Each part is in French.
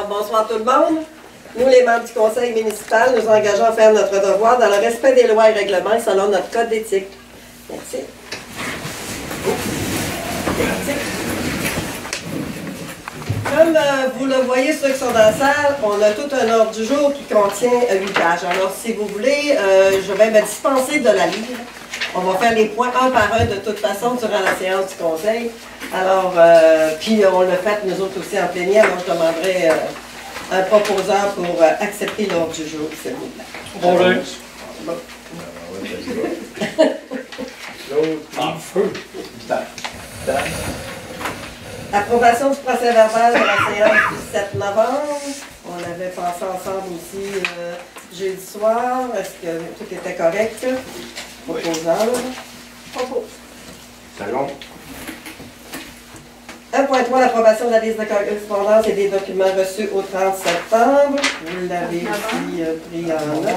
Bonsoir tout le monde. Nous, les membres du conseil municipal, nous engageons à faire notre devoir dans le respect des lois et règlements selon notre code d'éthique. Merci. Merci. Comme vous le voyez, ceux qui sont dans la salle, on a tout un ordre du jour qui contient 8 pages. Alors, si vous voulez, je vais me dispenser de la lire. On va faire les points un par un de toute façon durant la séance du conseil. Alors, puis on l'a fait nous autres aussi en plénière. Alors, je demanderai un proposeur pour accepter l'ordre du jour, s'il vous plaît. Bonjour. Bon. En feu. Approbation du procès verbal de la séance du 7 novembre. On avait passé ensemble aussi jeudi soir. Est-ce que tout était correct? Proposeur. Propose. Second. 1.3, l'approbation de la liste de correspondance et des documents reçus au 30 septembre. Vous l'avez ici pris en note.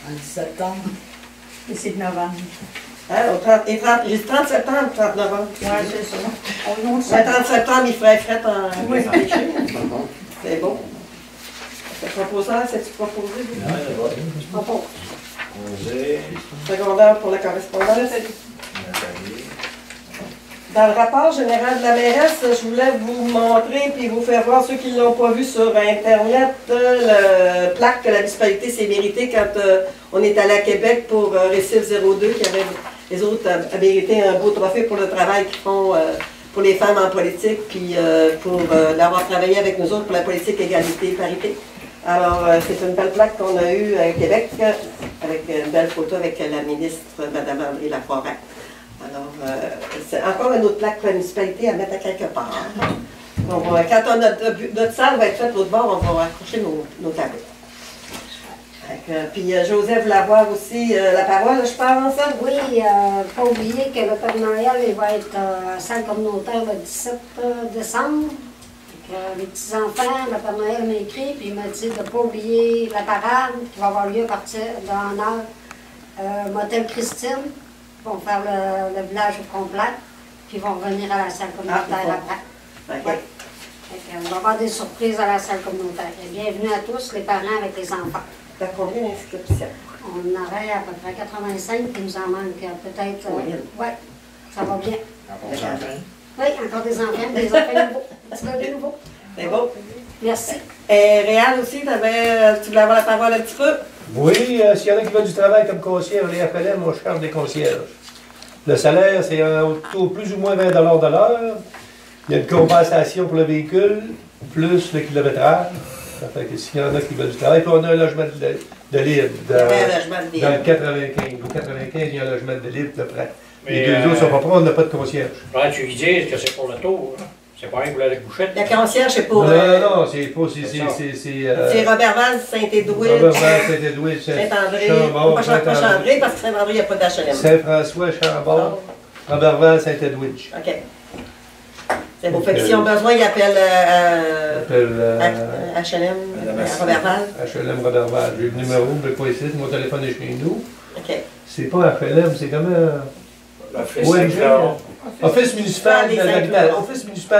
En septembre. Et c'est de novembre. Hein, j'ai 30 septembre, 30 novembre. Oui, c'est ça. Le 30 septembre, il ferait fret en... Oui. C'est beau. Le proposeur, c'est-tu proposé? Je propose. Secondaire pour la correspondance. Dans le rapport général de la mairesse, je voulais vous montrer puis vous faire voir, ceux qui ne l'ont pas vu sur Internet, le plaque que la municipalité s'est méritée quand on est allé à Québec pour Récif 02, qui avait les autres a mérité un beau trophée pour le travail qu'ils font pour les femmes en politique, puis pour l'avoir travaillé avec nous autres pour la politique égalité et parité. Alors, c'est une belle plaque qu'on a eue à Québec, avec une belle photo avec la ministre, Mme André Laforêt. Alors, c'est encore une autre plaque pour la municipalité à mettre à quelque part. Donc, quand notre salle va être faite l'autre bord, on va accrocher nos tableaux. Puis, Joseph voulait avoir aussi la parole, je pense. Oui, pas oublier que le Père Noël il va être à la salle communautaire le 17 décembre. Les petits-enfants, le Père Noël m'a écrit, puis il m'a dit de ne pas oublier la parade qui va avoir lieu à partir de 1h. Motel Christine, ils vont faire le village au complet, puis ils vont revenir à la salle communautaire après. Okay. Ouais. On va avoir des surprises à la salle communautaire. Et bienvenue à tous, les parents avec les enfants. T'as combien d'inscriptions? On aurait à peu près 85, puis il nous en manque peut-être. Oui, ça va bien. Oui, encore des enfants nouveaux. Tu veux des nouveaux? C'est beau. Merci. Et Réal aussi, tu voulais avoir la parole un petit peu? Oui, s'il y en a qui veulent du travail comme concierge, les FLM, on charge des concierges. Le salaire, c'est autour plus ou moins 20 de l'heure. Il y a une compensation pour le véhicule, plus le kilométrage. Ça fait que s'il y en a qui veulent du travail, puis on a un logement de libre. Dans le 95. Au 95, il y a un logement de libre de près. Les deux autres ne sont pas prêts, on n'a pas de concierge. Tu lui dis que c'est pour le tour. Hein? C'est pas rien pour la bouchette. La concierge, c'est pour... Non, c'est pas... C'est Robert-Val, Saint-Édouard, Robert-Val, Saint-Édouard, Saint-André. Chambord, Pas Saint-André, parce que Saint-André, il n'y a pas d'HLM. Saint-François, Chambord, Robert-Val, Saint-Édouard. OK. C'est beau. Fait que si on a besoin, il appelle HLM, Robert-Val. HLM Robert-Val. J'ai le numéro, je ne l'ai pas ici, mon téléphone est chez nous. OK. C'est pas HLM, c'est comment... Office municipal de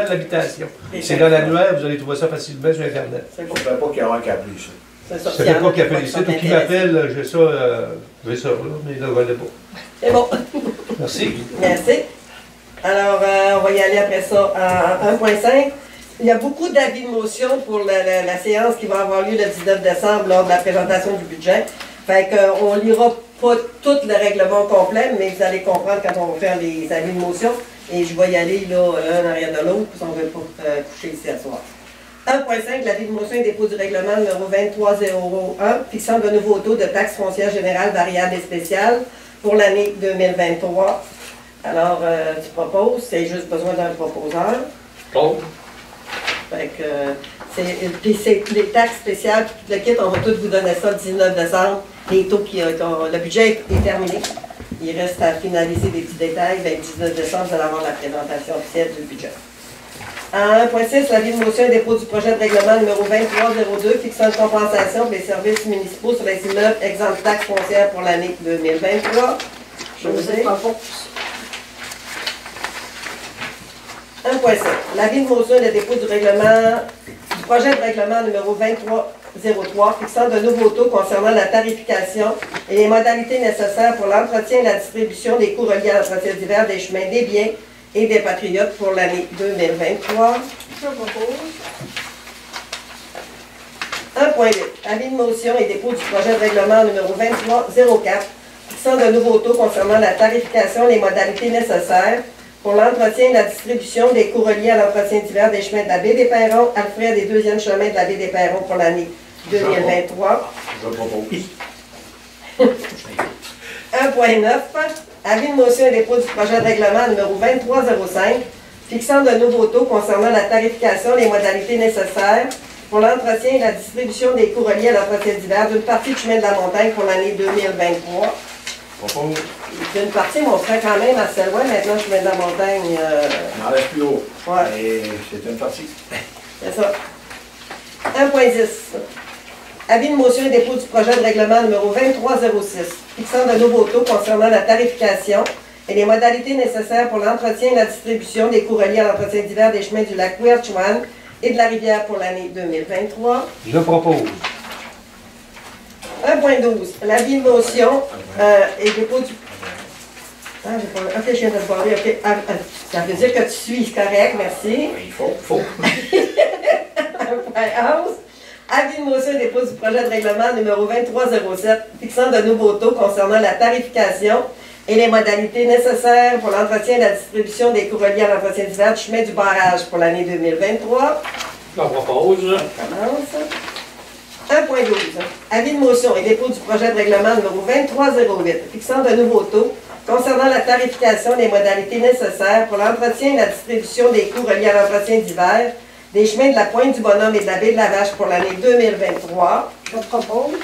l'habitation. C'est dans l'annuaire, vous allez trouver ça facilement sur Internet. C'est beau. Je ne savais pas qu'il y aurait un câble ici. C'est ça. Je ne savais pas qu'il appelle ici. Tout qui m'appelle, j'ai ça là, mais là, je ne l'ai pas. C'est bon. Merci. Merci. Alors, on va y aller après ça en 1.5. Il y a beaucoup d'avis de motion pour la séance qui va avoir lieu le 19 décembre lors de la présentation du budget. Fait qu'on lira pas tout le règlement complet, mais vous allez comprendre quand on va faire les avis de motion. Et je vais y aller là, un en arrière de l'autre, parce qu'on ne veut pas coucher ici à soir. 1.5, l'avis de motion et dépôt du règlement numéro 2301, fixant de nouveaux taux de taxes foncières générales variables et spéciales pour l'année 2023. Alors, tu proposes, c'est juste besoin d'un proposeur. Claude. Fait que, puis c'est les taxes spéciales, puis tout le kit, on va tous vous donner ça le 19 décembre. Les taux le budget est terminé. Il reste à finaliser des petits détails. Le 19 décembre, vous allez avoir la présentation officielle du budget. En 1.6, l'avis de motion et dépôt du projet de règlement numéro 2302 fixant une compensation pour les services municipaux sur les immeubles exempts de taxes foncières pour l'année 2023. Je vous ai pas. 1.7. L'avis de motion et le dépôt du règlement, du projet de règlement numéro 2303 fixant de nouveaux taux concernant la tarification et les modalités nécessaires pour l'entretien et la distribution des coûts reliés à l'entretien divers des chemins des biens et des patriotes pour l'année 2023. Je propose. 1.8. Avis de motion et dépôt du projet de règlement numéro 2304 fixant de nouveaux taux concernant la tarification et les modalités nécessaires pour l'entretien et la distribution des coûts reliés à l'entretien divers des chemins de la baie des Perrons, Alfred et deuxième chemin de la baie des Perrons pour l'année 2023. Je propose. 1.9. Avis de motion et dépôt du projet de règlement numéro 2305 fixant de nouveaux taux concernant la tarification et les modalités nécessaires pour l'entretien et la distribution des coûts reliés à l'entretien divers d'une partie du chemin de la montagne pour l'année 2023. Propose. D'une partie, mais on serait quand même assez loin maintenant, chemin de la montagne. On enlève plus haut. Ouais. Et c'est une partie. C'est ça. 1.10. Avis de motion et dépôt du projet de règlement numéro 2306 fixant de nouveaux taux concernant la tarification et les modalités nécessaires pour l'entretien et la distribution des coûts reliés à l'entretien divers des chemins du lac Ouerchouan et de la rivière pour l'année 2023. Je propose. 1.12. L'avis de motion et dépôt du... Ah, j'ai pas... Ok, je viens de se barrer. Ok. Ça veut dire que tu suis, c'est correct, merci. Il faut. 1.11. Avis de motion et dépôt du projet de règlement numéro 2307 fixant de nouveaux taux concernant la tarification et les modalités nécessaires pour l'entretien et la distribution des coûts reliés à l'entretien divers du chemin du barrage pour l'année 2023. Je propose. Commence. 1.12. Avis de motion et dépôt du projet de règlement numéro 2308 fixant de nouveaux taux concernant la tarification et les modalités nécessaires pour l'entretien et la distribution des coûts reliés à l'entretien divers des chemins de la Pointe du Bonhomme et de la baie de la Vache pour l'année 2023. Je propose.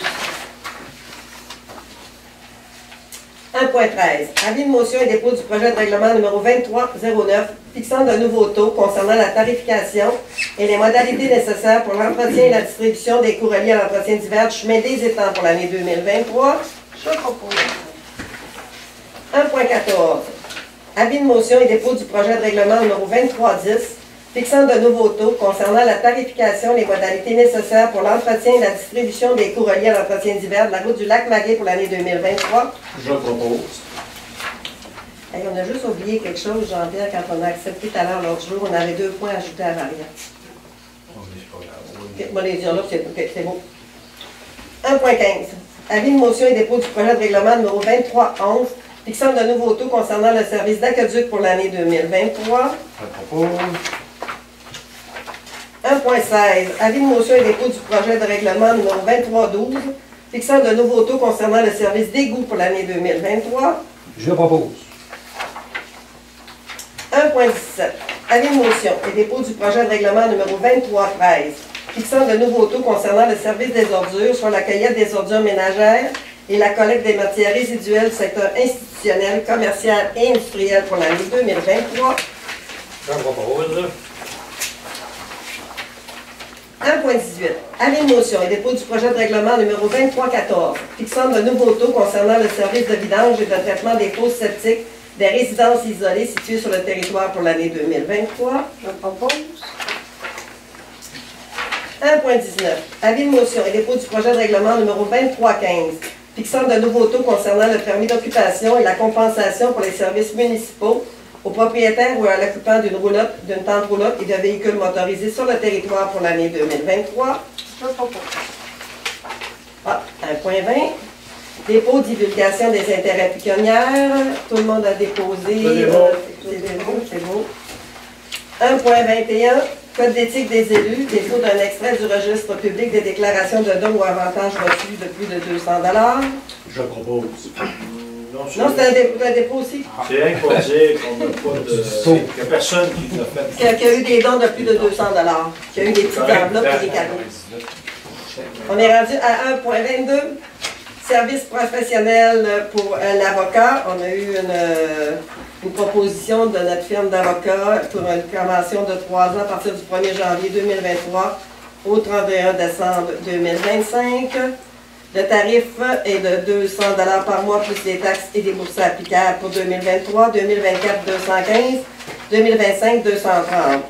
1.13. Avis de motion et dépôt du projet de règlement numéro 2309 fixant de nouveaux taux concernant la tarification et les modalités nécessaires pour l'entretien et la distribution des coûts reliés à l'entretien divers du chemin des étangs pour l'année 2023. Je propose. 1.14. Avis de motion et dépôt du projet de règlement numéro 2310 fixant de nouveaux taux concernant la tarification et les modalités nécessaires pour l'entretien et la distribution des coûts reliés à l'entretien divers de la route du lac Maguet pour l'année 2023. Je propose. Hey, on a juste oublié quelque chose, Jean-Pierre, quand on a accepté tout à l'heure l'autre jour, on avait 2 points ajoutés à l'arrière. Ok, bon, les dire là, c'est beau. 1.15. Avis de motion et dépôt du projet de règlement numéro 2311 fixant de nouveaux taux concernant le service d'aqueduc pour l'année 2023. Je propose. 1.16. Avis de motion et dépôt du projet de règlement numéro 2312 fixant de nouveaux taux concernant le service d'égout pour l'année 2023. Je propose. 1.17. Avis de motion et dépôt du projet de règlement numéro 2313 fixant de nouveaux taux concernant le service des ordures, soit la cueillette des ordures ménagères et la collecte des matières résiduelles du secteur institutionnel, commercial et industriel pour l'année 2023. Je propose. 1.18. Avis de motion et dépôt du projet de règlement numéro 2314 fixant de nouveaux taux concernant le service de vidange et de traitement des fosses septiques des résidences isolées situées sur le territoire pour l'année 2023. Je propose. 1.19. Avis de motion et dépôt du projet de règlement numéro 2315 fixant de nouveaux taux concernant le permis d'occupation et la compensation pour les services municipaux aux propriétaires ou à l'occupant d'une roulotte, d'une tente roulotte et de véhicules motorisés sur le territoire pour l'année 2023. Je propose. 1.20. Dépôt, divulgation des intérêts pécuniaires. Tout le monde a déposé. C'est beau. 1.21. Code d'éthique des élus. Dépôt d'un extrait du registre public des déclarations de dons ou avantages reçus de plus de 200 $. Je propose. Non, c'est un dépôt aussi. C'est rien pour dire qu'on n'a pas de... qu'il n'y a personne qui nous a fait... Qu'il y a eu des dons de plus de 200 $. Qu'il y a eu des petites enveloppes et des cadeaux. On est rendu à 1.22. Service professionnel pour l'avocat. On a eu une proposition de notre firme d'avocats pour une convention de 3 ans à partir du 1er janvier 2023 au 31 décembre 2025. Le tarif est de 200 $ par mois, plus les taxes et déboursés applicables pour 2023, 2024, 215, 2025, 230.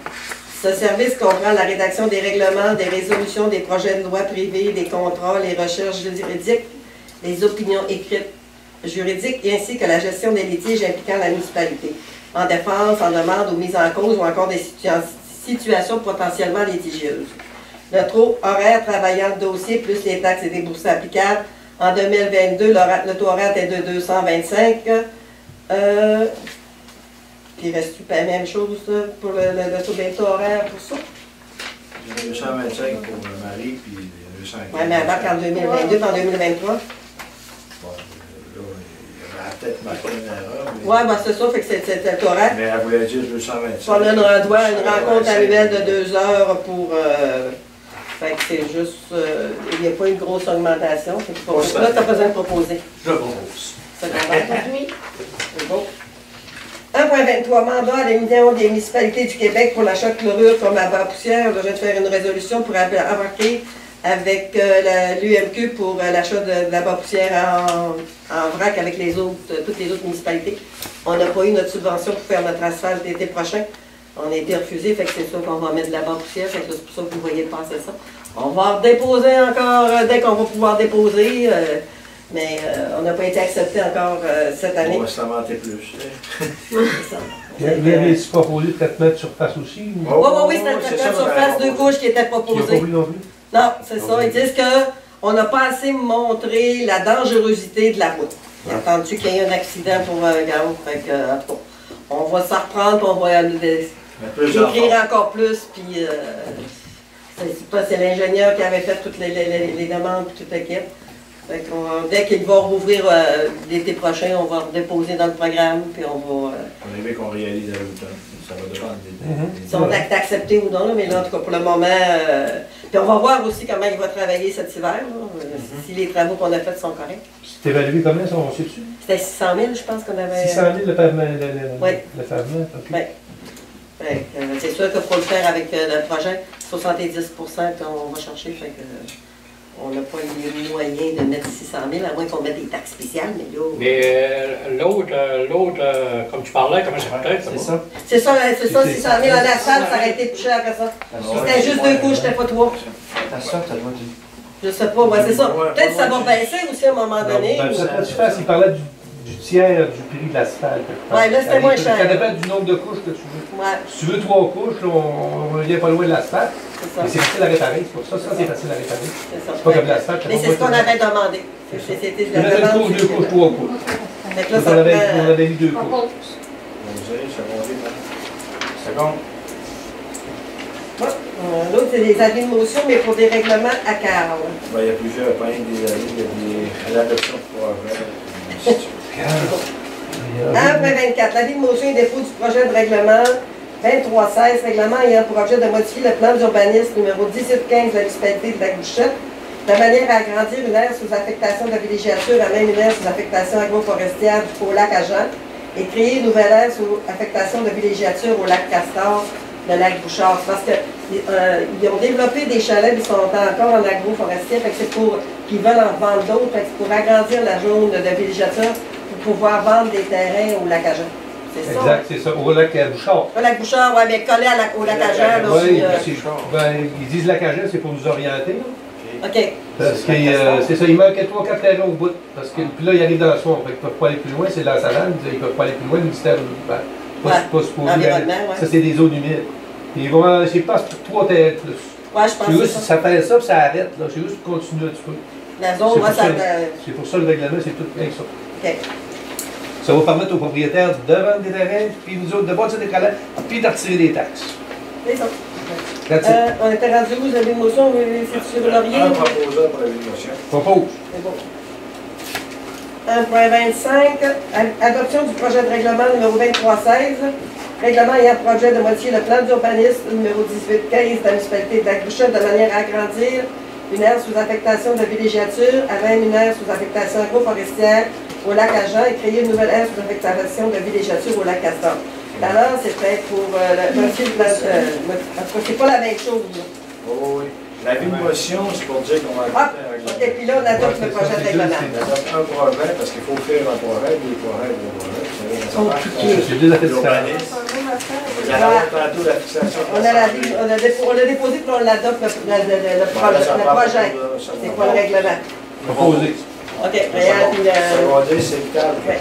Ce service comprend la rédaction des règlements, des résolutions, des projets de loi privés, des contrats, les recherches juridiques, les opinions écrites juridiques, ainsi que la gestion des litiges impliquant la municipalité, en défense, en demande ou mise en cause ou encore des situations potentiellement litigieuses. Le taux horaire travaillant le dossier plus les taxes et déboursés applicables. En 2022, le taux horaire est de 225. Puis il reste la même chose pour le taux horaire pour ça? 225 pour Marie, puis 215. Oui, mais avant qu'en 2022, en 2023. Bon, là, il a peut-être marqué une erreur. Oui, ben c'est ça, fait que c'est le taux horaire. Mais elle voulait dire 225. On a une rencontre annuelle de 2 heures pour. Fait que c'est juste. Il n'y a pas une grosse augmentation. Fait que là, tu as besoin de proposer. Je propose. Oui. C'est bon. 1.23, mandat à l'Union des municipalités du Québec pour l'achat de chlorure comme abat à poussière. Je viens de faire une résolution pour embarquer avec l'UMQ pour l'achat de l'abat à poussière en vrac avec toutes les autres municipalités. On n'a pas eu notre subvention pour faire notre asphalte l'été prochain. On a été refusé, fait que c'est sûr qu'on va mettre de l'abat à poussière, fait que c'est pour ça que vous voyez passer ça. On va déposer encore dès qu'on va pouvoir déposer. Mais on n'a pas été accepté encore cette année. On va se lamenter plus. C'est ça. Vous avez-tu proposé de 4 mètres de surface aussi? Ou... Oui, c'était un traitement de surface 2 couches qui était Ils n'ont pas proposé. voulu non plus? Non, c'est ça. Ils disent qu'on n'a pas assez montré la dangerosité de la route. Ils ont attendu qu'il y ait un accident pour Gao. Fait que, en tout cas, on va s'en reprendre et on va l'écrire encore plus. Puis, c'est l'ingénieur qui avait fait toutes les demandes et toute l'équipe. Dès qu'il va rouvrir l'été prochain, on va redéposer dans le programme, puis on va... On aimerait qu'on réalise à l'automne. Ça va dépendre des... Si on est accepté ou non, là, mais là, en tout cas, pour le moment... puis on va voir aussi comment il va travailler cet hiver, là, si les travaux qu'on a faits sont corrects. C'est évalué combien, ça, on sait-tu? C'était 600 000, je pense qu'on avait... 600 000 le pavement, Oui. le pavement, ok. Oui. C'est sûr qu'il faut le faire avec le projet. 70 qu'on va chercher, fait que... On n'a pas les moyens de mettre 600 000, à moins qu'on mette des taxes spéciales, mais là... Mais l'autre, comme tu parlais, comment ça coûtait? C'est ça. C'est ça, 600 000 en asphalte, ça aurait été plus cher que ça. C'était juste 2 couches, c'était pas 3. Je sais pas, ouais, c'est ça. Peut-être que ça va baisser aussi à un moment donné. Ben, ça peut-tu faire s'il parlait du tiers du prix de l'asphalte? Ouais, là, c'était moins cher. Ça dépend du nombre de couches que tu veux. Ouais, Si tu veux 3 couches, là, on vient pas loin de l'asphalte. c'est ça. Mais c'est facile à réparer, c'est pour ça. Ça, c'est facile à réparer. C'est ça. C'est pas comme l'asphalte. Mais c'est ce qu'on avait demandé. C'était Tu mettais une couche, 2 couches, 3 couches. Fait que là, Donc, ça on prend... avait mis 2 couches. Seconde. L'autre, c'est des avis de motion, mais pour des règlements à Carl. Ben, il y a plusieurs points des avis, il y a l'adoption pour Après 24, l'avis de motion et dépôt du projet de règlement 2316, règlement ayant pour objet de modifier le plan d'urbanisme numéro 1815 de la municipalité de Lac-Bouchette, de manière à agrandir une aire sous affectation de villégiature à même une aire sous affectation agroforestière au lac Agen et créer une nouvelle aire sous affectation de villégiature au lac Castor, le lac Bouchard. Parce qu'ils ont développé des chalets qui sont encore en agroforestier, fait que c'est pour qu'ils veulent en vendre d'autres, fait que c'est pour agrandir la zone de villégiature pour pouvoir vendre des terrains au lac Agen. C'est ça? Exact, c'est ça. Au lac Bouchard. Au lac Bouchard, oui, mais collé au lac Agen. Oui, ils disent lac Agen, c'est pour nous orienter. OK. Parce que c'est ça, il manquait 3-4 terrains au bout. Parce que puis là, ils arrivent dans le soir, fait qu'ils ne peuvent pas aller plus loin, c'est dans la savane, ils ne peuvent pas aller plus loin, le ministère pas supposé aller. Ça, c'est des zones humides. Ils vont, je pense, 3 terrains de plus. Oui, je pense que juste, ça fait ça, puis ça arrête. Là. C'est juste continuer un petit peu. La zone, moi, ça... C'est pour ça le règlement, c'est tout bien ça. OK. Ça va permettre aux propriétaires de vendre des terrains, puis nous autres de bâtir des calais, puis de retirer des taxes. C'est ça. That's it. On était rendu où? Vous avez une motion? C'est sur Laurier? Un proposeur pour la motion. Propose. C'est bon. 1.25, adoption du projet de règlement numéro 2316, règlement ayant projet de modifier le plan d'urbanisme numéro 1815 de la municipalité de Lac-Bouchette de manière à agrandir une aire sous affectation de villégiature à même une aire sous affectation agroforestière au lac Agen et créer une nouvelle aire sous affectation de villégiature au lac Castor. D'abord, c'était pour modifier le plan. En tout cas, c'est pas la même chose. Là. Oh, oui. La vie de motion, c'est pour dire qu'on va Ah, adopter un OK, règlement. puis là, on adopte le projet de règlement. On adopte un projet, parce qu'il faut faire un projet, des projets, des projets. Vous savez, ça marche. C'est deux affaires différentes. Vous allez avoir tantôt la fixation. On a déposé puis on l'adopte le projet. C'est quoi le règlement? Proposé. OK, Réal, puis le... Ça va dire, c'est le cadre. Ouais.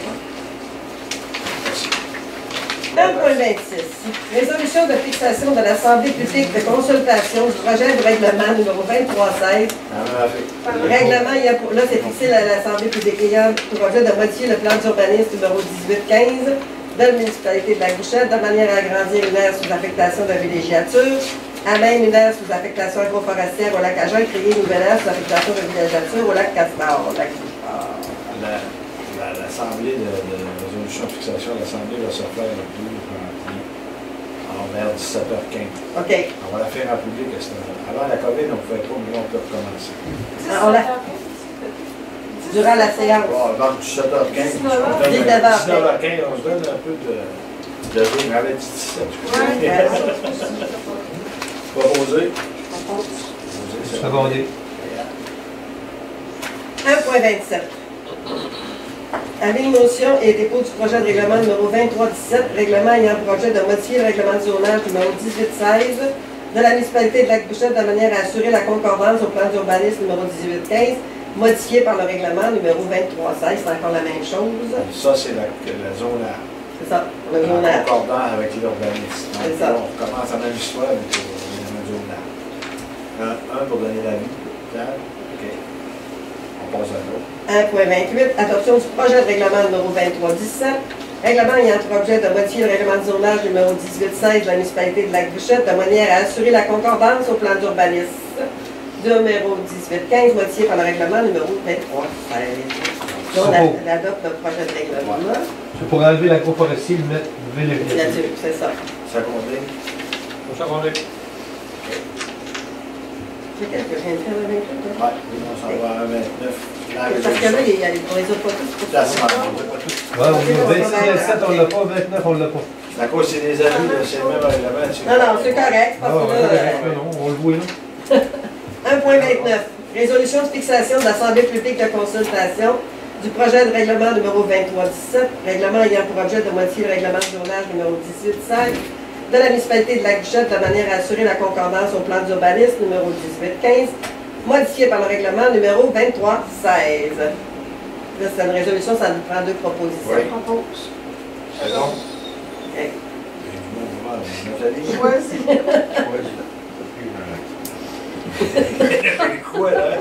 1.26. Résolution de fixation de l'Assemblée publique de consultation du projet de règlement numéro 2316. Règlement, là c'est fixé à l'Assemblée publique ayant pour projet de modifier le plan d'urbanisme numéro 1815 de la municipalité de la Gouchette de manière à agrandir une aire sous affectation de villégiature, à même une aire sous affectation agroforestière au lac Agen, créer une nouvelle aire sous affectation de villégiature au lac Castor. L'Assemblée de résolution de fixation de l'Assemblée va se faire le 12 janvier vers 17h15. OK. On va la faire en public à ce moment-là. Avant la COVID, on ne pouvait pas, mais on peut recommencer. On l'a durant la séance. Bon, donc 17h15, 19h15, on se donne un peu de jeu. On avait dit 17, je crois. Proposé. C'est abordé. 1.27. Avis de motion et dépôt du projet de règlement numéro 2317, règlement ayant pour objet de modifier le règlement de zonage numéro 1816 de la municipalité de Lac-Bouchette de manière à assurer la concordance au plan d'urbanisme numéro 1815, modifié par le règlement numéro 2316, c'est encore la même chose. Ça, c'est la zone A. C'est ça, le zonage. Concordant avec l'urbanisme. C'est ça. On recommence la même histoire, mais pour le zone A. Un pour donner l'avis. OK. On passe à l'autre. 1.28, adoption du projet de règlement numéro 2317, règlement ayant pour objet de modifier le règlement de zonage numéro 1816 de la municipalité de Lac-Bouchette de manière à assurer la concordance au plan d'urbanisme numéro 1815, modifié par le règlement numéro 2316. Donc, on adopte le projet de règlement. C'est pour enlever l'agroforestier et le mettre Là-dessus, c'est ça. Ça compte. Pour ça qu'on est. C'est quelque chose de faire avec tout. Oui, on s'en va à 29. Parce que là, on les a pas tous. Ouais, on a 26, 27, on l'a pas, 29, on l'a pas. C'est à cause c'est des avis, c'est le même règlement. Non, c'est correct. Ah, Parce que là, non, on le voit là. 1.29. Résolution de fixation de l'Assemblée publique de consultation du projet de règlement numéro 2317, règlement ayant pour objet de modifier le règlement de zonage numéro 1816 de la municipalité de Lac-Bouchette de manière à assurer la concordance au plan d'urbanisme numéro 1815, modifié par le règlement numéro 2316. Là, c'est une résolution, ça nous prend deux propositions. Oui. Propose. C'est bon. Ok. Nathalie? Quoi, là?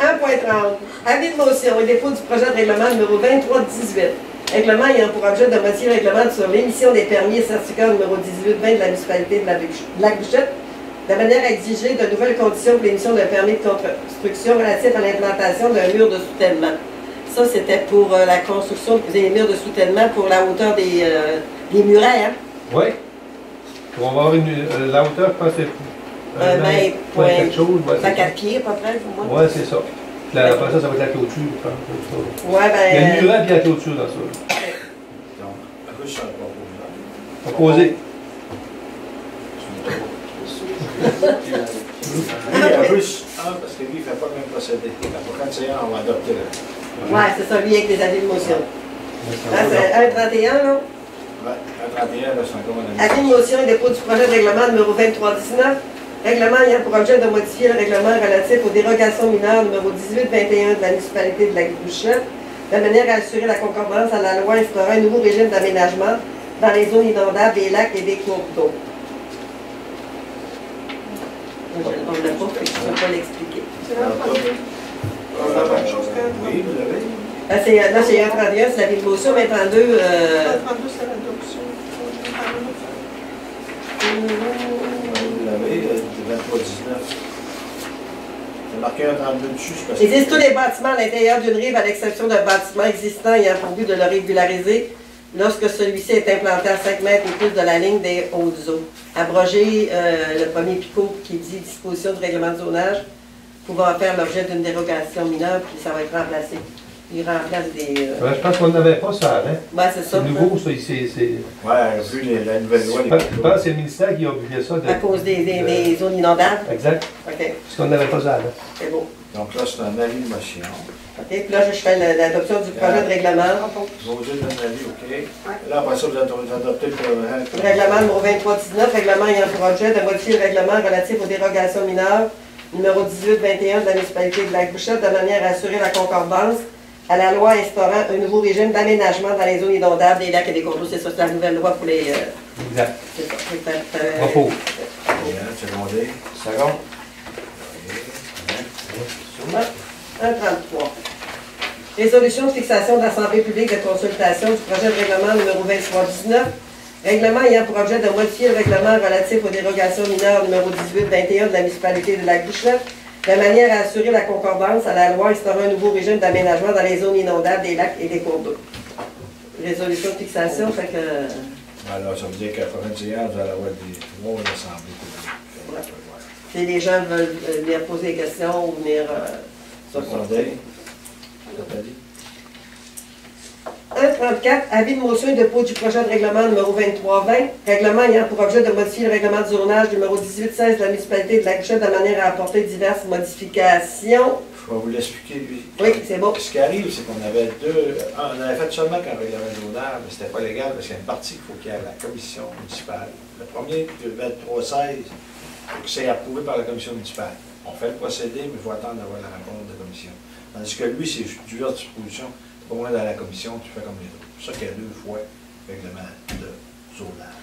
1.30. Avis de motion et dépôt du projet de règlement numéro 2318. Règlement ayant pour objet de modifier le règlement sur l'émission des permis et certificats numéro 1820 de la municipalité de Lac-Bouchette, de manière à exiger de nouvelles conditions pour l'émission d'un permis de construction relatif à l'implantation d'un mur de soutènement. Ça, c'était pour la construction des murs de soutènement pour la hauteur des murets, hein? Oui. On va avoir la hauteur, je pense, c'est 1 mètre, point quelque chose. à 4 pieds, à peu près, pour moi. Oui, c'est ça. Puis après ça va être la clôture, je pense. Ouais, ben... Il y a le muret et la clôture dans ça. Donc, à cause, je suis un Proposé. Il y a juste un, parce que lui, il ne fait pas le même procédé. La prochaine séance, on va adopter le. Ouais, c'est ça, lui, avec les avis de motion. Ah, c'est 1.31, là? Ouais, à 31, là, c'est encore un ami. Avis de motion et dépôt du projet de règlement numéro 2319. Règlement ayant pour objet de modifier le règlement relatif aux dérogations mineures numéro 1821 de la municipalité de Lac-Bouchette, de manière à assurer la concordance à la loi instaurant un nouveau régime d'aménagement dans les zones inondables des lacs et des cours d'eau. On ne l'a pas, fait que je ne peux pas l'expliquer. C'est la même chose que. Oui, vous l'avez. Là, c'est 1.31, c'est l'avis de motion, mais 32... 32, c'est l'adoption. Vous l'avez, 23-19. C'est marqué un 32 dessus, c'est parce que. Ils disent tous les bâtiments à l'intérieur d'une rive, à l'exception d'un bâtiment existant ayant pour but de le régulariser lorsque celui-ci est implanté à 5 mètres ou plus de la ligne des hautes eaux. Abroger le premier picot qui dit disposition du règlement de zonage pouvant faire l'objet d'une dérogation mineure, puis ça va être remplacé. Ils remplacent des... Ouais, je pense qu'on n'avait pas ça avant. Ouais, c'est ça. C'est nouveau, ça. Ouais, vu la nouvelle loi, Je pense que c'est le ministère qui a publié ça. À cause des zones inondables? Exact. OK, Parce qu'on n'avait pas ça avant. c'est beau. Donc là, c'est un avis de motion. OK, puis là, je fais l'adoption du projet de règlement. Vous dites un avis, OK. Là, après ça, vous adoptez le Règlement numéro 2319, règlement ayant pour objet de modifier le règlement relatif aux dérogations mineures, numéro 1821 de la municipalité de Lac-Bouchette, de manière à assurer la concordance à la loi instaurant un nouveau régime d'aménagement dans les zones inondables des lacs et des cours d'eau. C'est ça, c'est la nouvelle loi pour les... Exact. c'est ça. Repos. Secondé. Second. 1,33. Résolution de fixation de l'Assemblée publique de consultation du projet de règlement numéro 2319. Règlement ayant pour objet de modifier le règlement relatif aux dérogations mineures numéro 1821 de la municipalité de Lac-Bouchette, de manière à assurer la concordance à la loi instaurant un nouveau régime d'aménagement dans les zones inondables des lacs et des cours d'eau. Résolution de fixation, fait que... Alors, ça veut dire qu'à la prochaine séance, vous allez avoir des trois assemblées. Si les gens veulent venir poser des questions ou venir... Secondé. 1,34, avis de motion et dépôt du projet de règlement numéro 2320, règlement ayant pour objet de modifier le règlement du zonage numéro 1816 de la municipalité de Lac-Bouchette de manière à apporter diverses modifications. Je vais vous l'expliquer, lui. Oui, c'est bon. Ce qui arrive, c'est qu'on avait on avait fait seulement qu'un règlement zonage, mais c'était pas légal parce qu'il y a une partie qu'il faut qu'il y ait à la commission municipale. Le premier, le 2316, il faut que c'est approuvé par la commission municipale. On fait le procédé, mais il faut attendre d'avoir la réponse de la commission. Tandis que lui, c'est diverses dispositions. Pas moins dans la commission, tu fais comme les autres. C'est pour ça qu'il y a 2 fois le règlement de zonage.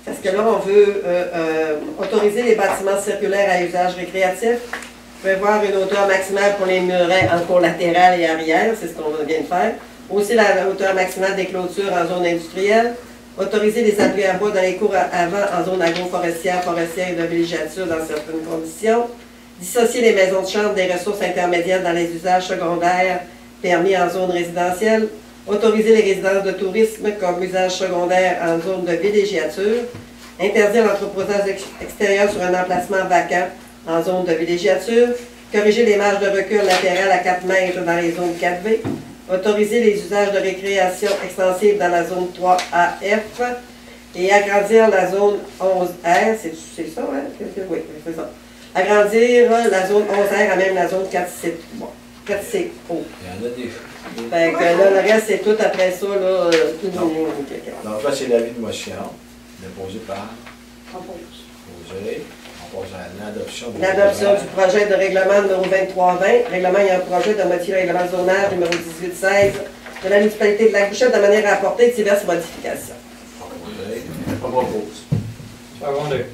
Parce que là, on veut autoriser les bâtiments circulaires à usage récréatif, prévoir une hauteur maximale pour les murets en cours latéral et arrière, c'est ce qu'on vient de faire. Aussi la hauteur maximale des clôtures en zone industrielle. Autoriser les abris à bois dans les cours avant en zone agroforestière, forestière et de villégiature dans certaines conditions. Dissocier les maisons de chambre des ressources intermédiaires dans les usages secondaires permis en zone résidentielle. Autoriser les résidences de tourisme comme usage secondaire en zone de villégiature. Interdire l'entreposage extérieur sur un emplacement vacant en zone de villégiature. Corriger les marges de recul latérales à 4 mètres dans les zones 4B. Autoriser les usages de récréation extensive dans la zone 3AF. Et agrandir la zone 11R. C'est ça, hein? Oui, c'est ça. Agrandir la zone 11R à même la zone 4C. Bon. 4CO. Il y en a déjà. Fait que là, le reste, c'est tout après ça, là. Donc là, c'est l'avis de motion déposé par Propose. Posé. On passe à l'adoption Du projet de règlement numéro 2320. Règlement ayant pour projet de modifier le règlement de zonage numéro 1816 de la municipalité de Lac-Bouchette de manière à apporter diverses modifications. Posé. On propose. Secondé.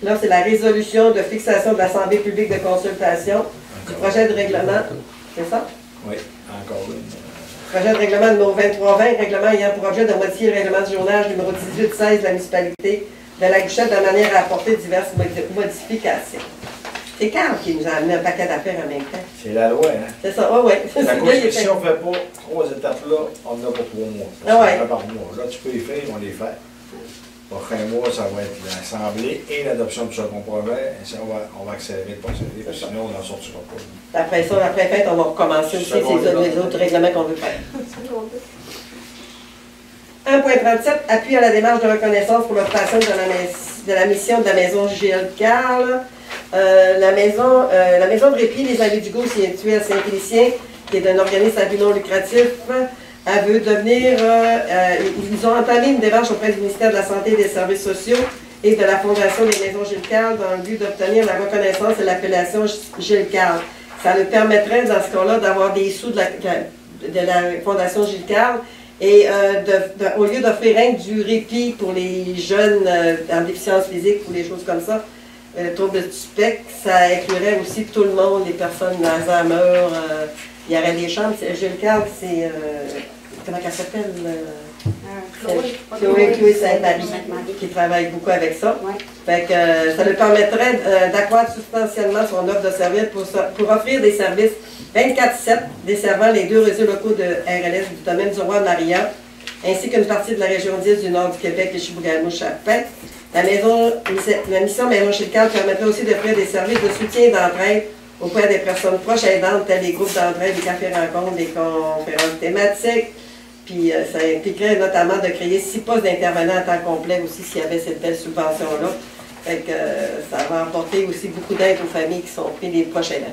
Là, c'est la résolution de fixation de l'Assemblée publique de consultation du projet de règlement. C'est ça? Oui, encore une. Projet de règlement numéro 2320, règlement ayant pour objet de modifier le règlement du zonage numéro 1816 de la municipalité de Lac-Bouchette de manière à apporter diverses modifications. C'est Carl qui nous a amené un paquet d'affaires en même temps. C'est la loi, hein? C'est ça, oui, oui. La Constitution ne fait pas 3 étapes-là, on en a pour 3 mois. Ah ouais. On par mois. Là, tu peux les faire, on les fait. Prochain mois, ça va être l'Assemblée et l'adoption du second projet. Et ça, on va accélérer le procédé, parce que sinon, on n'en sortira pas. Après ça, après fête, on va recommencer aussi les autres règlements qu'on veut faire. 1.37, appui à la démarche de reconnaissance pour l'obtention de la mission de la maison Gilles Carle. La maison de répit des Amis du Goût, située à Saint-Félicien, qui est un organisme à but non lucratif. Elle veut devenir, ils ont entamé une démarche auprès du ministère de la Santé et des Services sociaux et de la Fondation des Maisons Gilles Carle dans le but d'obtenir la reconnaissance de l'appellation Gilles Carle. Ça leur permettrait, dans ce cas-là, d'avoir des sous de la Fondation Gilles Carle et au lieu d'offrir rien que du répit pour les jeunes en déficience physique ou des choses comme ça, troubles du spectre, ça inclurait aussi tout le monde, les personnes d'Alzheimer. Il y aurait des chambres. Gilles Carle, c'est... comment elle s'appelle? Chloé Sainte-Marie, qui travaille beaucoup avec ça. Ouais. Fait que ça lui permettrait d'accroître substantiellement son offre de services pour offrir des services 24/7 desservant les 2 réseaux locaux de RLS du domaine du Roi-Maria, ainsi qu'une partie de la région 10 du nord du Québec, les Chibougamau-Chapin. La mission Maison Gilles Carle permettrait aussi d'offrir des services de soutien et d'entraide auprès des personnes proches aidantes, tels les groupes d'entraide, les cafés rencontres, des conférences thématiques. Puis ça impliquerait notamment de créer 6 postes d'intervenants à temps complet aussi s'il y avait cette belle subvention-là. Fait que ça va apporter aussi beaucoup d'aide aux familles qui sont prises des proches aidants.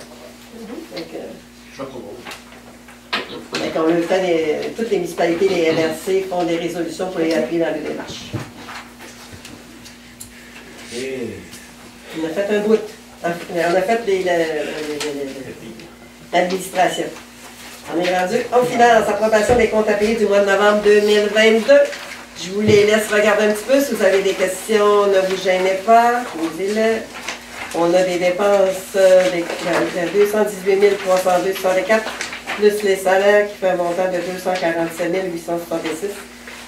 Fait qu'on le fait, toutes les municipalités, les MRC font des résolutions pour les appuyer dans les démarches. On a fait un bout. On a fait l'administration. On est rendu aux finances, approbation des comptes à payer du mois de novembre 2022. Je vous les laisse regarder un petit peu. Si vous avez des questions, ne vous gênez pas, posez-les. On a des dépenses de 218 302,64 plus les salaires qui fait un montant de 247 866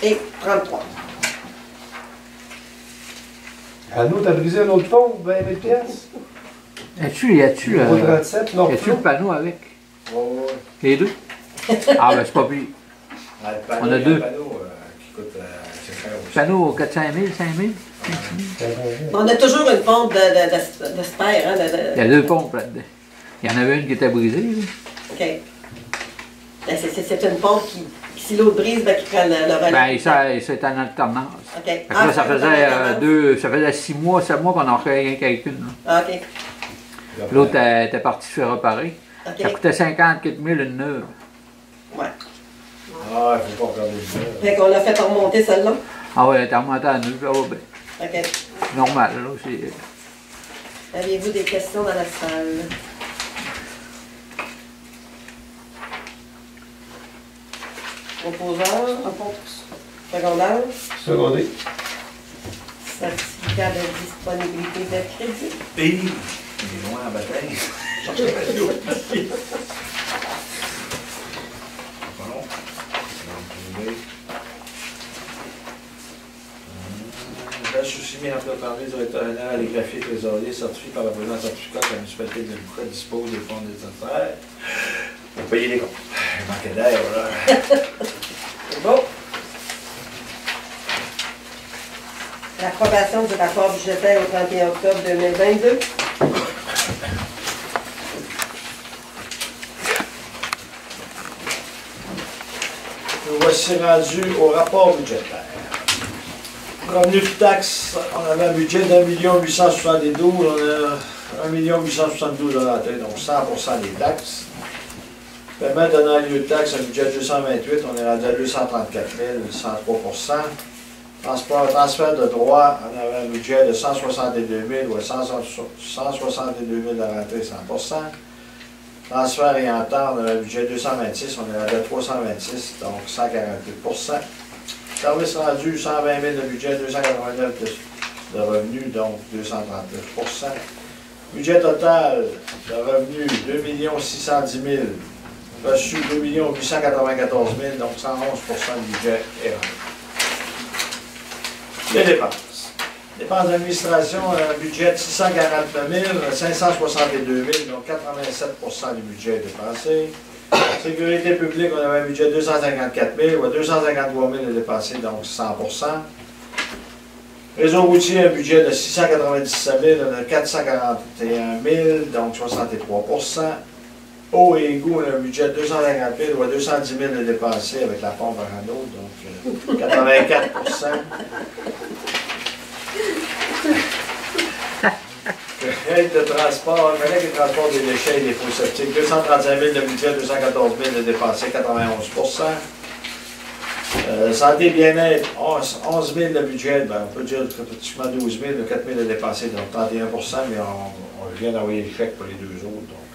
et 33. À nous, t'as brisé un autre pont, 20 000 piastres? Y a-tu Au 37, non, le panneau avec? Oh, Les deux? Ah, ben c'est pas plus. On a deux. Qui coûte c'est cher aussi. Panneau 400 000, 5 000? On a toujours une pompe de spare. Hein, Il y a deux pompes là-dedans. Il y en avait une qui était brisée. Là. OK. Ben, c'est une pompe qui, si l'autre brise, ben, qui prend le relais. Ben, c'est en alternance. OK. Fait que là, ça faisait 6 mois, 7 mois qu'on en ferait rien qu'avec une. Ah, OK. L'autre était partie se faire réparer. OK. Ça coûtait 54 000 une neuve. Ouais. Ah, il ne faut pas regarder le jeu. Fait qu'on l'a fait remonter celle-là. Ah ouais, elle était remontée à neuve. Ah ouais, ben, OK. normal, là. C'est... Avez-vous des questions dans la salle? Opposant? Secondaire? Secondé. Certificat de disponibilité de crédit? Et il est loin en bataille. Je suis soumis à préparer directeur général les graphies trésoriers certifiés par la présidence certificat que la municipalité de Boucra dispose des fonds nécessaires pour payer les comptes. Il manquait d'air, voilà. C'est bon. L'approbation du rapport budgétaire au 31 octobre 2022. Nous voici rendus au rapport budgétaire. Revenu de taxes, on avait un budget d'1 872 000, on a 1 872 000 rentrés, donc 100% des taxes. Paiement donnant lieu de taxes, un budget de 228, on est rendu à 234 000, 103%. Transfert de droit, on avait un budget de 162 000, ou 162 000 de rentrée, 100%. Transfert et entente, on avait un budget de 226, on est rendu à 326, donc 148%. Service rendu, 120 000 de budget, 289 de revenus, donc 239%. Budget total de revenus, 2 610 000. Reçu, 2 894 000, donc 111% du budget est rendu. Les dépenses. Dépenses d'administration, un budget de 649 562 000, donc 87% du budget est dépensé. Sécurité publique, on avait un budget de 254 000, ou 253 000 est dépensé, donc 100%. Réseau routier, un budget de 697 000, on a 441 000, donc 63%. Eau et égout, on a un budget de 250 000, ou 210 000 est dépensé avec la pompe à Renault, donc 84%. Aide de transport, collègue de transport des déchets et des faux septiques, 235 000 de budget, 214 000 de dépensé, 91%. Santé et bien-être, 11 000 de budget, ben, on peut dire pratiquement 12 000, 4 000 de dépensé, donc 31%, mais on vient d'envoyer les chèques pour les deux autres. Donc,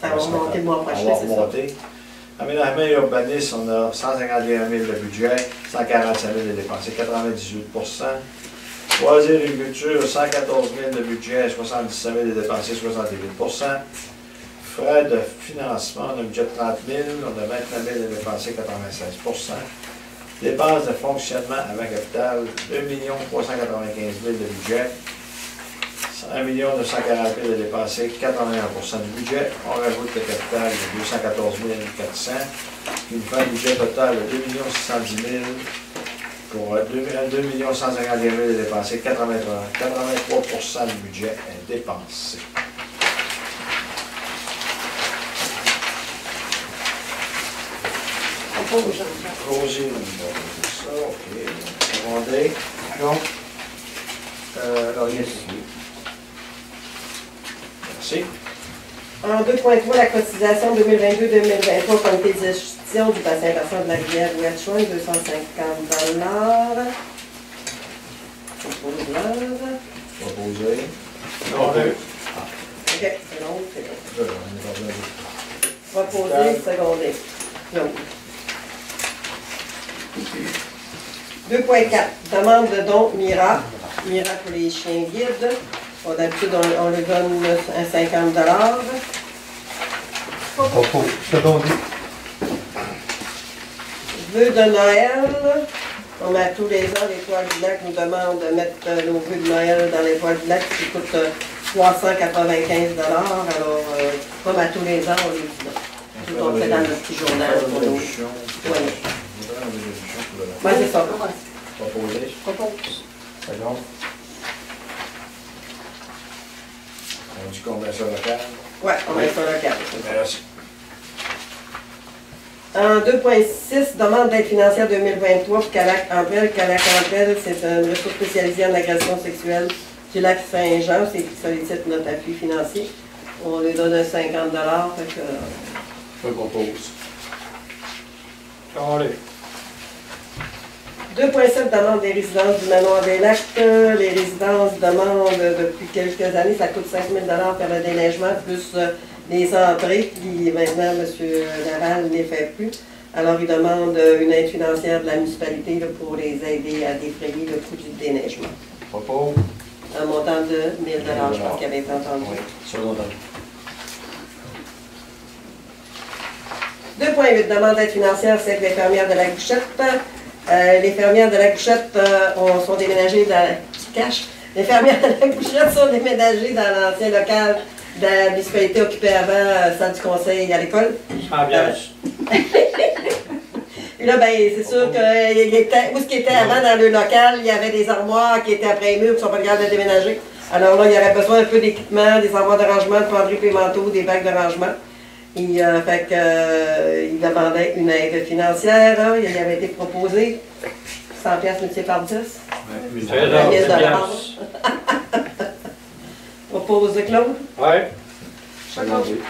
ça va remonter le mois prochain, on va c'est ça. remonter. Aménagement et urbanisme, on a 151 000 de budget, 145 000 de dépensé, 98%. Loisirs et agriculture, 114 000 de budget, 77 000 de dépensé, 68%. Frais de financement, on a un budget de 30 000, on a 29 000 de dépensé, 96%. Dépenses de fonctionnement avant capital, 2 395 000 de budget, 1 940 000 de dépensé, 81% du budget. On rajoute le capital de 214 400, qui nous fait un budget total de 2 610 000 pour 2 151 000 de dépensé, 83% du budget est dépensé. propose, Jean-Charles. Roger, ça, OK. Rondé. Non. Laurier. Merci. En 2.3, la cotisation 2022-2023, comité de gestion du bassin versant de la rivière Ouachouan, 250 $. Proposé. Non, deux. OK, c'est long, c'est long. On est revenu. Proposé, secondé. Non. 2.4, demande de don Mira. Mira pour les chiens guides. D'habitude, on le donne à 50 $. Propos. Secondé. Vœux de Noël. On a tous les ans, l'Étoile du Lac nous demande de mettre nos vœux de Noël dans l'Étoile du Lac qui coûte 395 $. Alors, comme à tous les ans, on les dit non. Tout on fait dans le petit journal pour nous. Oui. Oui, c'est ça. Proposé. Propose. Second. On dit qu'on met ça local. Oui, on met ça local. Merci. En 2.6, demande d'aide financière 2023 pour Calac Ambrel. Calac Ambrel, c'est une ressource spécialisée en agression sexuelle du lac Saint-Jean. C'est qui sollicite notre appui financier. On lui donne 50 $. Fait que, Je propose. Allez. 2.7, demande des résidences du Manoir des Lacs. Les résidences demandent depuis quelques années, ça coûte 5 000 $ faire le déneigement, plus les entrées, puis maintenant, M. Laval ne les fait plus. Alors, il demande une aide financière de la municipalité là, pour les aider à défrayer le coût du déneigement. Propos. Un montant de 1 000 $, je pense qu'il avait été entendu. Oui, second. 2.8, demande d'aide financière, c'est les fermières de la Gouchette. Les fermières de la Gouchette sont déménagées dans... Tu caches? Les fermières de la Gouchette sont déménagées dans l'ancien local de la municipalité occupée avant, salle du conseil à l'école. Ambiance. Et là, ben, c'est sûr que où ce qui était avant dans le local, il y avait des armoires qui étaient après les murs qui ne sont pas capables de déménager. Alors là, il y aurait besoin un peu d'équipement, des armoires de rangement, de penderies et manteaux, des bacs de rangement. Et, fait que, il demandait une aide financière. Hein, il avait été proposé 100 $ multiplié par 10. Oui, 1 000 $. Propose Claude. Ouais. Secondé.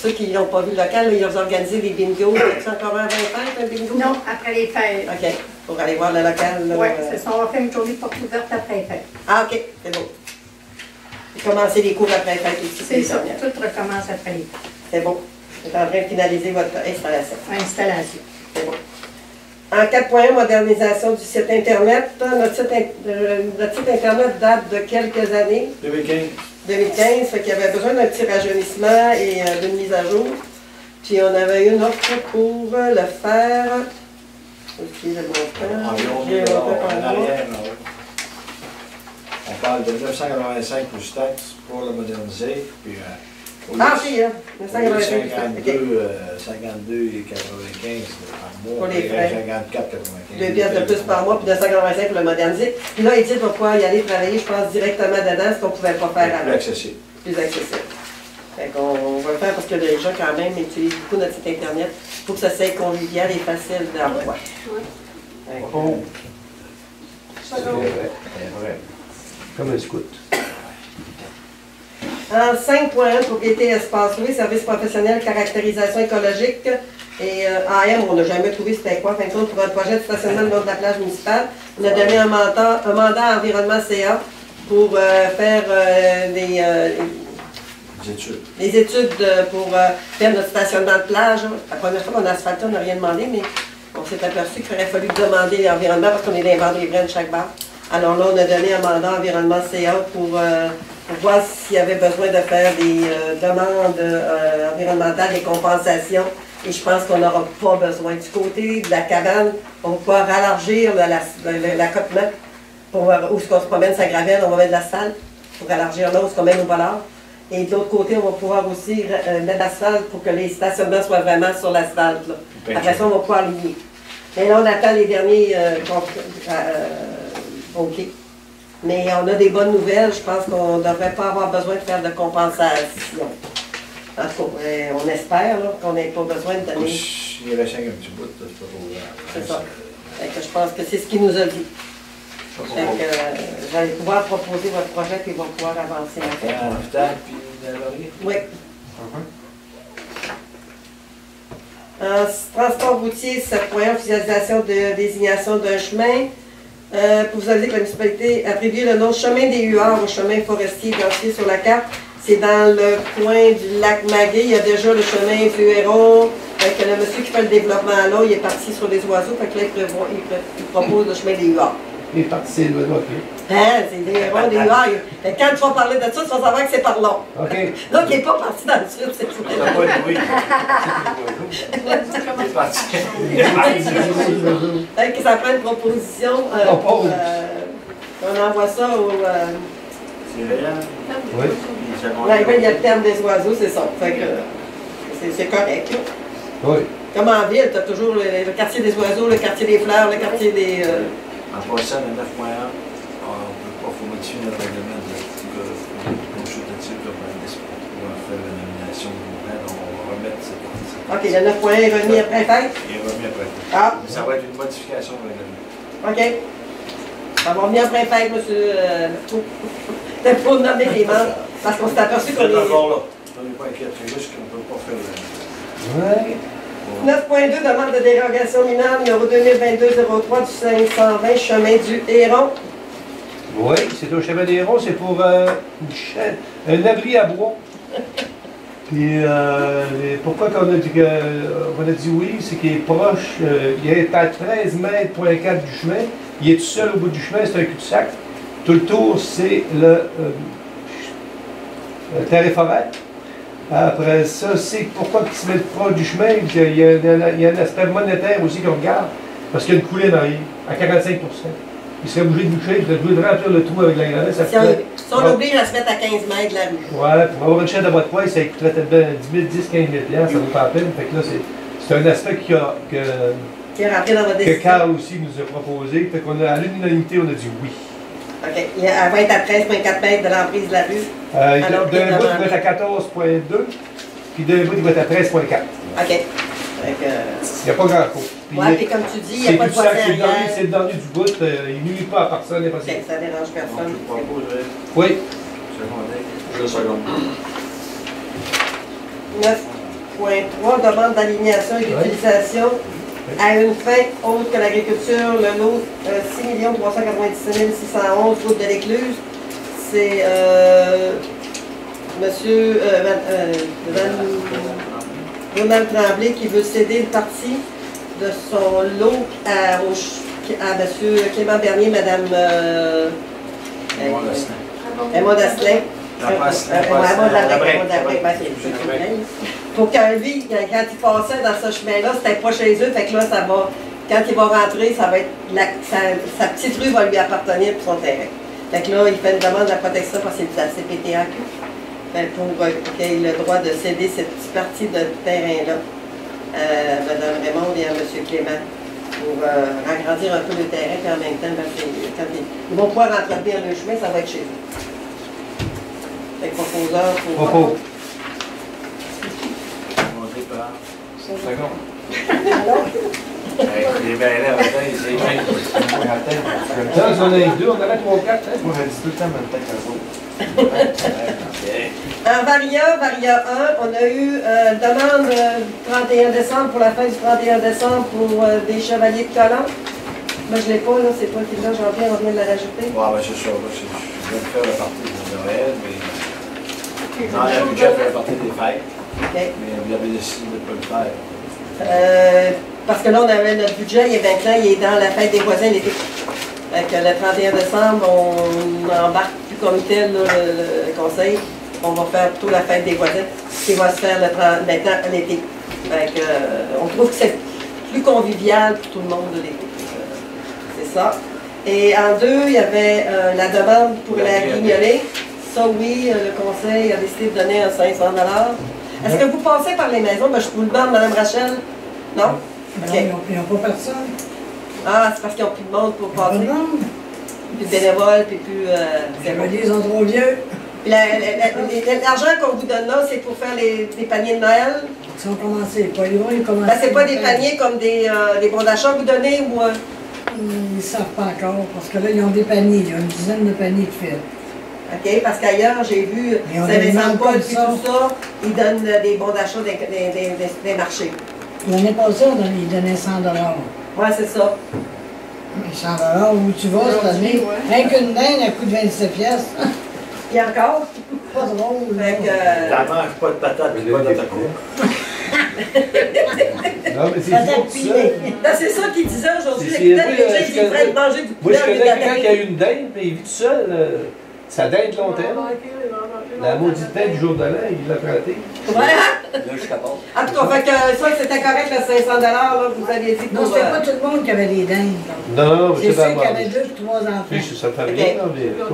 Ceux qui n'ont pas vu le local, là, ils ont organisé des bingos. C'est encore un 20 fêtes, un bingo? Non, après les fêtes. OK. Pour aller voir le local. Oui, c'est ça. On va faire une journée porte ouverte après les fêtes. Ah, OK. C'est bon. Et commencer les cours après les fêtes aussi. C'est ça. Tout recommence après les fêtes. C'est bon. Vous êtes en train de finaliser votre installation. Installation. C'est bon. En 4.1, modernisation du site Internet. Notre site Internet date de quelques années. 2015. 2015, fait qu'il y avait besoin d'un petit rajeunissement et d'une mise à jour. Puis on avait une offre pour le faire. Aussi, le montant. Environ J'ai 1 un $ montant par en mois. arrière. On parle de 985 plus taxes pour le moderniser. Puis, Ah, si, hein. 985. 52 et 95 par mois. Pour les frais. 54, 95. 2 pièces de plus par mois, puis 285 pour le moderniser. Puis là, Edith va pouvoir y aller travailler, je pense, directement dedans, ce qu'on ne pouvait pas faire Plus avant. accessible. Plus accessible. Fait qu'on va le faire parce que les gens, quand même, utilisent beaucoup notre site Internet. Il faut que ça soit convivial et facile d'emploi. Fait que- Oh. C'est vrai. Comme un scout. En 5.1, propriété espace loué, service professionnel, caractérisation écologique. Et AM, on n'a jamais trouvé c'était quoi. Fin de compte, pour un projet de stationnement le long de la plage municipale, on a donné un mandat à Environnement CA pour faire des études pour faire notre stationnement de plage. La première fois qu'on a asphalté, on n'a rien demandé, mais on s'est aperçu qu'il aurait fallu demander l'environnement parce qu'on est dans les bandes riveraines de chaque bar. Alors là, on a donné un mandat à Environnement CA pour voir s'il y avait besoin de faire des demandes environnementales, des compensations. Et je pense qu'on n'aura pas besoin. Du côté de la cabane, on va pouvoir élargir l'accotement pour où est-ce qu'on se promène sa gravelle, on va mettre de l'asphalte pour élargir là où est-ce qu'on met nos bollards. Et de l'autre côté, on va pouvoir aussi mettre de l'asphalte pour que les stationnements soient vraiment sur l'asphalte. Après ça, on va pouvoir lier. Mais là, on attend les derniers OK. Mais on a des bonnes nouvelles. Je pense qu'on ne devrait pas avoir besoin de faire de compensation. En tout cas, on espère là, qu'on n'ait pas besoin de donner. Il reste un petit bout, c'est pas trop grave. C'est ça. Fait que je pense que c'est ce qu'il nous a dit. Fait que vous allez pouvoir proposer votre projet puis ils vont pouvoir avancer en fait. À l'hôpital, puis la laurier. Oui. En transport routier, 7.1, officialisation de désignation d'un chemin. Pour vous aviser que la municipalité a prévu le nom chemin des Huards au chemin forestier identifié sur la carte. C'est dans le coin du lac Maguet. Il y a déjà le chemin du Héron. Fait que le monsieur qui fait le développement là, il est parti sur les oiseaux. Fait que là, il propose le chemin des Huards. Il est parti, c'est le OK. Hein, c'est des Hérons, des Huards. Fait que quand tu vas parler de ça, tu vas savoir que c'est par là. OK. Donc, il n'est pas parti dans le sud, c'est tout. On n'a pas de bruit. Il est parti. Fait que ça prend une proposition. On envoie ça au. C'est réel. Oui. Ouais, ben, il y a le terme des oiseaux, c'est ça. Fait que c'est correct. Là. Oui. Comme en ville, tu as toujours le quartier des oiseaux, le quartier des fleurs, le quartier des. En passant, le 9.1, on ne peut pas faut modifier notre règlement de consultatif urbanisme pour pouvoir faire la nomination du maire. Donc, on va remettre cette partie. OK, le 9.1 est remis après fête? Il est remis après. Ah. Mais ça va être une modification du règlement. OK. Ça va remis après fête, monsieur. T'as pas nommer les membres, parce qu'on s'est aperçu qu'on On est est. encore là. On n'est pas inquiet, c'est juste qu'on ne peut pas faire le. Oui. 9.2, demande de dérogation mineure numéro 2022-03 du 520 chemin du Héron. Oui, c'est au chemin des Hérons, c'est pour un abri à bois. Puis pourquoi on a dit oui, c'est qu'il est proche, il est à 13 mètres, point 4 du chemin. Il est tout seul au bout du chemin, c'est un cul-de-sac. Tout le tour, c'est le terre et forêt. Après ça, c'est pourquoi il se met proche du chemin. Il y a un aspect monétaire aussi qu'on regarde, parce qu'il y a une coulée dans à 45 %. Il serait obligé de boucher, il serait obligé de remplir le trou avec la granite. Si on oblige à se mettre à 15 mètres de la rue. Ouais, pour avoir une chaîne de bois de poids, ça coûterait peut-être 10 000, 10 15 000 ça vaut pas la peine. Fait que là, c'est un aspect qui est rentré dans votre que décision. Carl aussi nous a proposé. Fait qu'on a, à l'unanimité, on a dit oui. OK. Elle va être à 13,4 mètres de l'emprise de la rue. D'un bout, il va être à 14,2, puis d'un bout, il va être à 13,4. OK. Il n'y a pas grand-chose. Oui, puis comme tu dis, il n'y a pas de voisin arrière. C'est le dernier du bout, il nuit pas à personne, OK, ça dérange personne. Je propose, oui. Je seconde. 9.3, demande d'alignation et d'utilisation à une fin autre que l'agriculture, le lot 6 397 611, route de l'Écluse. C'est monsieur Donald Tremblay qui veut céder une partie de son lot à monsieur Clément Bernier, madame Emma Dasselin. Pour que lui, quand il passait dans ce chemin-là, c'était pas chez eux, fait que là, ça va, quand il va rentrer, ça va être sa petite rue va lui appartenir pour son terrain. Fait que là, il fait une demande de la protection parce que c'est de la CPTAQ. Pour qu'il ait le droit de céder cette petite partie de terrain-là à Mme Raymond et à M. Clément pour agrandir un peu le terrain, puis en même temps, quand ils vont pouvoir entretenir le chemin, ça va être chez eux. Fait que proposeur pour... Il est bien là, il Ça, si on a les deux, on avait 3 ou 4. Moi, je dis tout le temps en même temps qu'un autre. En Varia 1, on a eu demande du 31 décembre pour la fin du 31 décembre pour des chevaliers de colons. Moi, je ne l'ai pas, là, c'est toi qui l'as, Jean-Pierre, on vient de la rajouter. Ouais, ben c'est ça, je viens de faire la partie de Noël, mais dans le budget, je fais la partie des fêtes. Okay. Mais vous avez décidé de ne pas le faire. Parce que là, on avait notre budget, il est maintenant, il est dans la fête des voisins l'été. Fait que le 31 décembre, on embarque plus comme tel là, le conseil. On va faire plutôt la fête des voisins, qui va se faire maintenant à l'été. Fait que, on trouve que c'est plus convivial pour tout le monde de l'été. C'est ça. Et en 2, il y avait la demande pour la guignolée. Ça, oui, le conseil a décidé de donner un 500 $. Est-ce que vous passez par les maisons? Ben, je vous le demande, Mme Rachel. Non? Non, ils n'ont pas personne. Ah, c'est parce qu'ils n'ont plus de monde pour passer. Non, Plus de bénévoles, puis plus... les chevaliers sont trop vieux. Puis l'argent qu'on vous donne là, c'est pour faire des paniers de Noël? Ils ont commencé, pas ils vont commencer. Ben, c'est pas des paniers comme des bons d'achat que vous donnez ou... Ils ne savent pas encore, parce que là, ils ont des paniers, il y a une dizaine de paniers de fait. OK, parce qu'ailleurs, j'ai vu Saint-Vincent-de-Paul et tout ça, ils donnent des bons d'achat des marchés. L'année passée, ils donnaient 100 $. Ouais, c'est ça. 100 $, où tu vas cette année? Rien qu'une dinde, elle coûte 27 pièces. Et encore? Pas drôle. Fait que, T'en manges pas de patates et pas de cours. Non, mais c'est Patate tout ça. pilée. ben, c'est ça qu'il disait aujourd'hui. C'est- Peut-être c'est- que les gens je qui devraient connais- manger du Moi, poulet je au lieu connais quelqu'un qui a d'attaquer. une dinde, mais il vit tout seul. Ça dinde longtemps. La maudite dinde du jour de l'an, il l'a planté. Ouais. Là, je capote. En tout cas, fait que ça, c'était correct, le 500 $, là, vous aviez dit Non, pour... c'était pas tout le monde qui avait des dindes. Non, non, mais C'est c'est pas ceux qui avaient mal. 2 ou 3 enfants. Ça me fait bien, non, mais pas.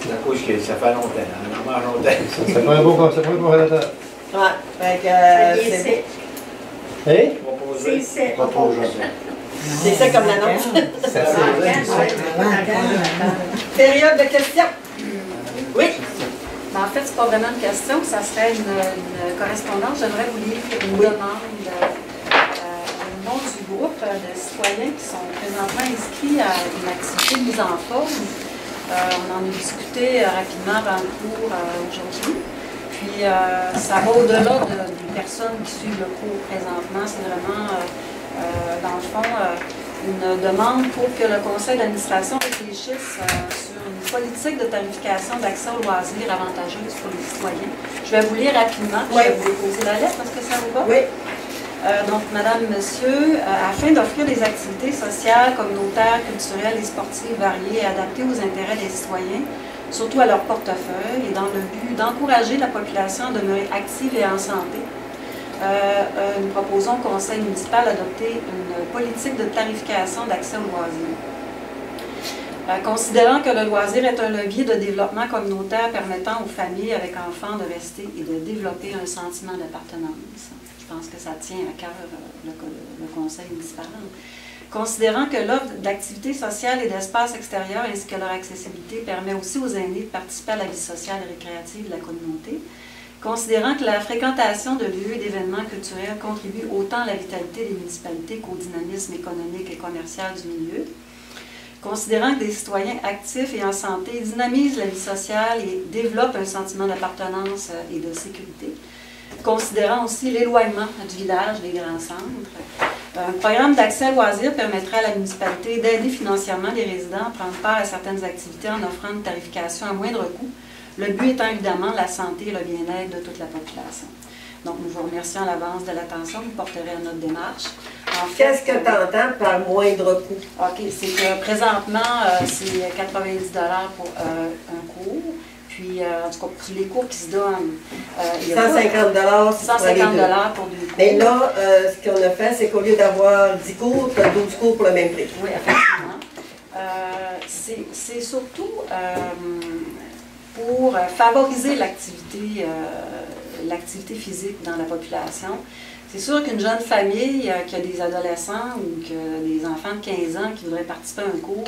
La couche, ça fait longtemps. On en mange longtemps. Ça prend un bon conseil, ça prend un bon relateur. Ouais, fait que... c'est Hein? C'est Pas trop aujourd'hui. c'est ça comme l'annonce. Ça, c'est Période de questions. Oui. Ben, en fait, c'est pas vraiment une question, ça serait une correspondance. J'aimerais vous lire une demande au nom du groupe de citoyens qui sont présentement inscrits à une activité de mise en forme. On en a discuté rapidement avant le cours aujourd'hui. Puis, ça va au-delà des personnes qui suivent le cours présentement. C'est vraiment, dans le fond, une demande pour que le conseil d'administration réfléchisse sur une politique de tarification d'accès aux loisirs avantageuse pour les citoyens. Je vais vous lire rapidement, puis je vais vous déposer la lettre, est-ce que ça vous va? Oui. Donc, Madame, Monsieur, afin d'offrir des activités sociales, communautaires, culturelles et sportives variées et adaptées aux intérêts des citoyens, surtout à leur portefeuille, et dans le but d'encourager la population à demeurer active et en santé, nous proposons au Conseil municipal d'adopter une politique de tarification d'accès aux loisirs. Considérant que le loisir est un levier de développement communautaire permettant aux familles avec enfants de rester et de développer un sentiment d'appartenance. Je pense que ça tient à cœur le Conseil municipal. Considérant que l'offre d'activités sociales et d'espaces extérieurs ainsi que leur accessibilité permet aussi aux aînés de participer à la vie sociale et récréative de la communauté. Considérant que la fréquentation de lieux et d'événements culturels contribue autant à la vitalité des municipalités qu'au dynamisme économique et commercial du milieu. Considérant que des citoyens actifs et en santé dynamisent la vie sociale et développent un sentiment d'appartenance et de sécurité. Considérant aussi l'éloignement du village des grands centres. Un programme d'accès à loisirs permettrait à la municipalité d'aider financièrement les résidents à prendre part à certaines activités en offrant une tarification à moindre coût. Le but étant évidemment la santé et le bien-être de toute la population. Donc, nous vous remercions à l'avance de l'attention que vous porterez à notre démarche. En fait, Qu'est-ce que tu entends par moindre coût? OK, c'est que présentement, c'est 90 $ pour un cours. Puis, en tout cas, pour les cours qui se donnent, il y a 150 $ 150 $ pour 2 cours. Mais là, ce qu'on a fait, c'est qu'au lieu d'avoir 10 cours, tu as 12 cours pour le même prix. Oui, effectivement. C'est surtout pour favoriser l'activité physique dans la population. C'est sûr qu'une jeune famille qui a des adolescents ou qui a des enfants de 15 ans qui voudraient participer à un cours,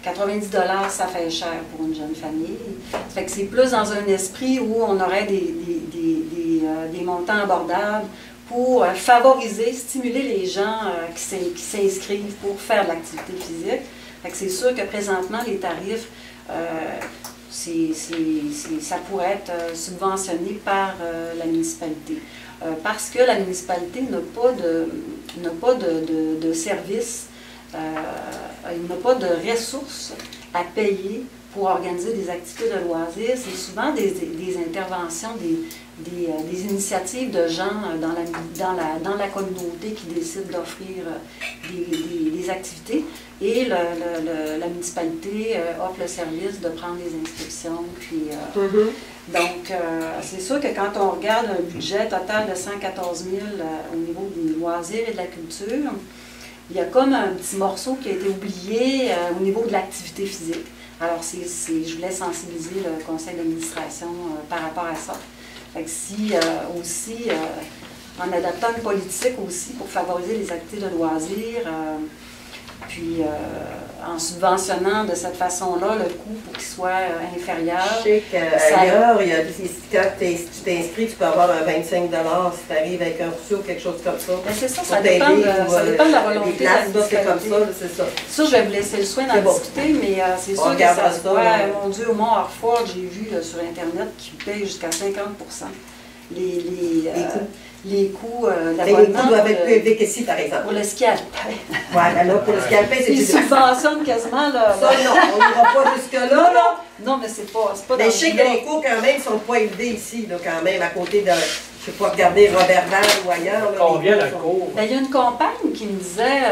90 $, ça fait cher pour une jeune famille. Ça fait que c'est plus dans un esprit où on aurait des montants abordables pour favoriser, stimuler les gens qui s'inscrivent pour faire de l'activité physique. Fait que c'est sûr que présentement, les tarifs, ça pourrait être subventionné par la municipalité. Parce que la municipalité n'a pas de service, il n'a pas de ressources à payer pour organiser des activités de loisirs. C'est souvent des interventions, des initiatives de gens dans la communauté qui décident d'offrir des activités. Et la municipalité offre le service de prendre les inscriptions. Puis, donc, c'est sûr que quand on regarde un budget total de 114 000 au niveau des loisirs et de la culture, il y a comme un petit morceau qui a été oublié au niveau de l'activité physique. Alors, je voulais sensibiliser le conseil d'administration par rapport à ça. Fait que si aussi, en adaptant une politique aussi pour favoriser les activités de loisirs, puis en subventionnant de cette façon-là le coût pour qu'il soit inférieur. Je sais qu'ailleurs, quand tu t'inscris, tu peux avoir un 25 si tu arrives avec un rousseau ou quelque chose comme ça. Ben c'est ça, ça dépend de la volonté de la c'est comme ça, c'est ça. Ça, je vais vous laisser le soin d'en discuter, mais c'est sûr que ça se voit. Mon Dieu, au Mont-Harford, j'ai vu sur Internet qu'ils payent jusqu'à 50% les coûts d'abonnement. Les coûts doivent être plus élevés qu'ici, par exemple. Pour le ski alpin. Voilà, là, pour le ski alpin, c'est ils subventionnent quasiment, là. Ça, non, on n'ira pas jusque-là, là. Non, mais c'est pas mais je sais que les coûts, quand même, sont pas élevés ici, là, quand même, à côté de, je sais pas, regarder Roberval ou ailleurs. Là, combien la cour? Ben, il y a une compagne qui me disait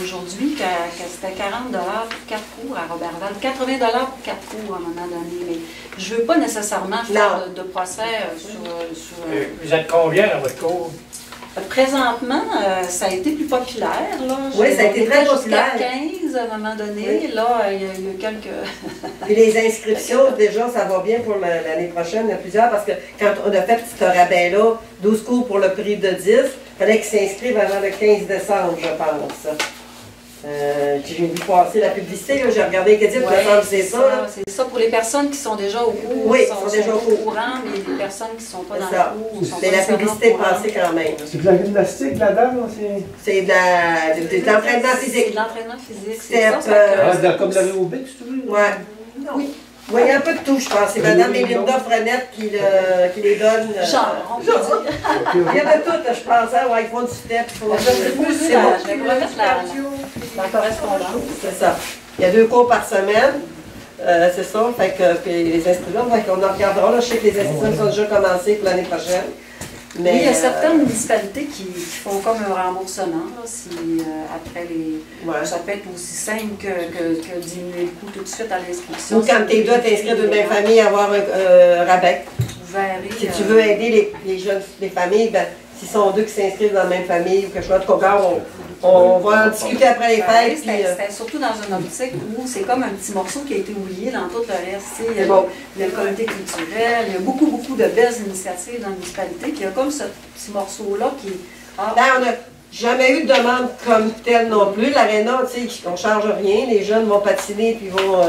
aujourd'hui que c'était 40 pour 4 cours à Roberval, 80 pour 4 cours à un moment donné. Mais je ne veux pas nécessairement faire de procès sur vous êtes combien dans votre cours? Présentement, ça a été plus populaire. Là. Oui, ça a été très populaire. 15 à un moment donné. Oui. Là, il y a quelques... Puis les inscriptions, déjà, ça va bien pour l'année prochaine. Il y en a plusieurs parce que quand on a fait ce rabais-là, 12 cours pour le prix de 10, il fallait qu'ils s'inscrivent avant le 15 décembre, je pense. J'ai vu passer la publicité, j'ai regardé les crédits, c'est ça. C'est ça pour les personnes qui sont déjà au cours. Oui, sont déjà au courant, mais les personnes qui ne sont pas dans le cours. Mais la publicité est passée quand même. C'est de la gymnastique là-dedans? C'est de l'entraînement physique. C'est de l'entraînement physique, c'est ça. Comme l'aérobic, si tu veux? Oui. Oui, il y a un peu de tout, je pense. C'est Mme Mélinda Frenette qui les donne. Genre, on peut dire. Il y a de tout, je pense. Hein? Ouais, ils font du step. Je vais remettre la correspondance. C'est ça. Il y a 2 cours par semaine. C'est ça. Fait que puis les inscriptions, on en regardera. Là, je sais que les inscriptions sont déjà commencées pour l'année prochaine. Mais, oui, il y a certaines municipalités qui font comme un remboursement, là, si, après les... Ouais. Ça peut être aussi simple que diminuer le coût tout de suite à l'inscription. Ou quand tu es là, t'inscrire d'une même famille, avoir un rabais. Vous verrez. Si tu veux aider les jeunes, les familles, ben, s'ils sont 2 qui s'inscrivent dans la même famille ou quelque chose, en tout cas, on va en discuter après les fêtes. C'était surtout dans une optique où c'est comme un petit morceau qui a été oublié dans tout le reste. Il y a le comité culturel, il y a beaucoup de belles initiatives dans la municipalité, puis il y a comme ce petit morceau-là qui... on n'a jamais eu de demande comme telle non plus. L'aréna, tu sais, on ne charge rien, les jeunes vont patiner puis vont...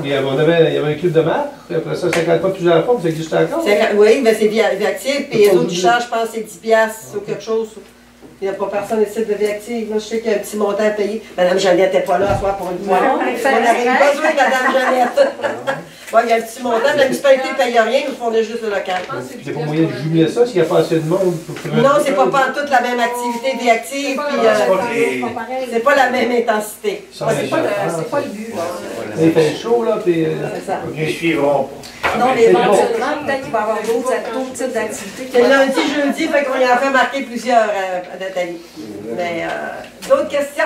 il y avait un club de marque, après ça, 50 fois plusieurs fois, ça existe encore. Oui, mais c'est Viactive, puis les autres qui chargent, je pense, c'est 10$ ou quelque chose. Il n'y a pas personne ici de Viactive. Je sais qu'il y a un petit montant à payer. Mme Jeannette n'est pas là à soir pour une fois. On n'arrive pas à jouer Mme Jeannette. Bon, il y a un petit montant, la municipalité ne paye rien, nous font juste le local. C'est pas moyen de jumeler ça s'il n'y a pas assez de monde pour faire. Non, c'est pas toute la même activité Viactive, puis c'est pas la même intensité. C'est pas le but. Il fait chaud, là, puis... C'est ça. Ils suivront pas. Non, mais éventuellement, peut-être qu'il va y avoir d'autres types d'activités. C'est lundi, jeudi, fait qu'on y en fait marquer plusieurs à Nathalie. Mais d'autres questions?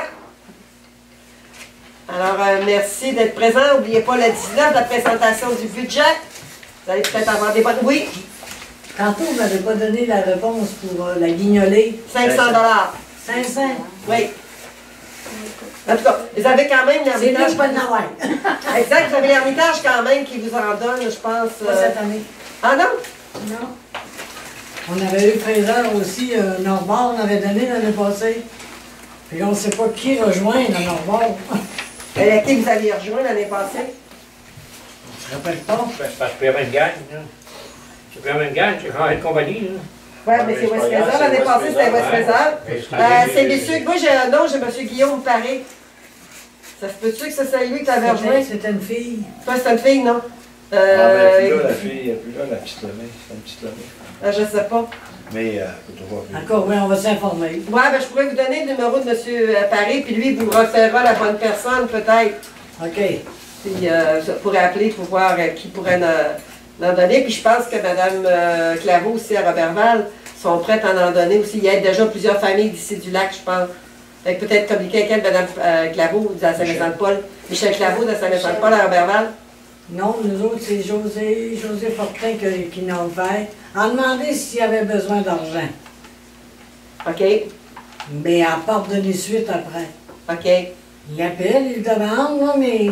Alors, merci d'être présent. N'oubliez pas le 19, la présentation du budget. Vous allez peut-être avoir des bonnes... Oui? Tantôt, vous n'avez pas donné la réponse pour la guignolée. 500 $. 500? Oui. En tout cas, vous avez quand même l'Hermitage. C'est pas de Noël. Exact, vous avez l'Hermitage quand même qui vous en donne, je pense. Pas cette année. Ah non? Non. On avait eu Fraser aussi, Norbord, on avait donné l'année passée. Puis on ne sait pas qui rejoindre à Norbord. Et qui vous aviez rejoint l'année passée? On se rappelle pas. C'est parce qu'il y avait une gang. C'est vraiment une gang, c'est changé de compagnie. Oui, mais c'est West Fraser. L'année passée, c'était West Fraser. C'est messieurs. Moi, j'ai un nom, j'ai M. Guillaume Paré. Ça se peut-tu que c'est lui qui t'avait rejoint? C'était une fille. Toi, c'est une fille, non? Ah, ben, plus là, la fille, il n'y a plus là, la petite levée. C'est une petite levée. Je sais pas. Mais, faut toujours plus. Encore, oui, on va s'informer. Oui, ben, je pourrais vous donner le numéro de M. Paré, puis lui, il vous référera la bonne personne, peut-être. OK. Puis, vous pourrez appeler pour voir qui pourrait en donner. Puis, je pense que Mme Claveau aussi à Roberval sont prêtes à en donner aussi. Il y a déjà plusieurs familles d'ici du lac, je pense. Fait que peut-être communiquer avec elle, Mme Claveau de Saint-Vincent-de-Paul. Michel Claveau de Saint-Vincent-de-Paul à Roberval. Non, nous autres, c'est José Fortin qui nous fait. En demander s'il y avait besoin d'argent. OK. Mais elle part donner suite après. OK. Il appelle, il demande, là, mais...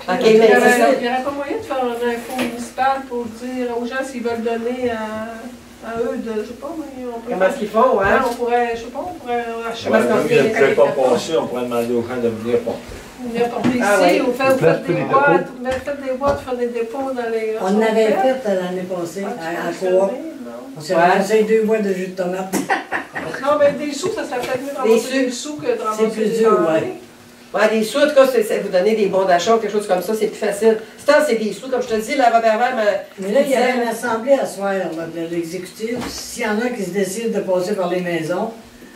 OK, Il n'y mais c'est ça. aurait pas moyen de faire un info municipal pour dire aux gens s'ils veulent donner à... À eux de, je sais pas, mais on peut. Comment est-ce qu'ils font, Ouais, hein? on pourrait, je sais pas, on pourrait acheter Ouais, parce qu'on même fait si les ne pouvait pas qualités. passer, on pourrait demander aux gens de venir porter. venir porter Ah ici, ouais. ou faire, Place faites pour des les boîtes, faites des boîtes, faire des dépôts dans les. On l'avait fait l'année passée, à Coop. On s'est ramassé 2 boîtes de jus de tomate. Non, mais des sous, ça serait peut-être mieux de ramasser des sous que de ramasser plus des dur, denrées. ouais. Ouais, des sous, en tout cas, vous donnez des bons d'achat ou quelque chose comme ça, c'est plus facile. C'est des sous, comme je te dis, la Robert Vert Mais là, il y avait une assemblée à se faire là, de l'exécutif. S'il y en a qui se décident de passer par les maisons,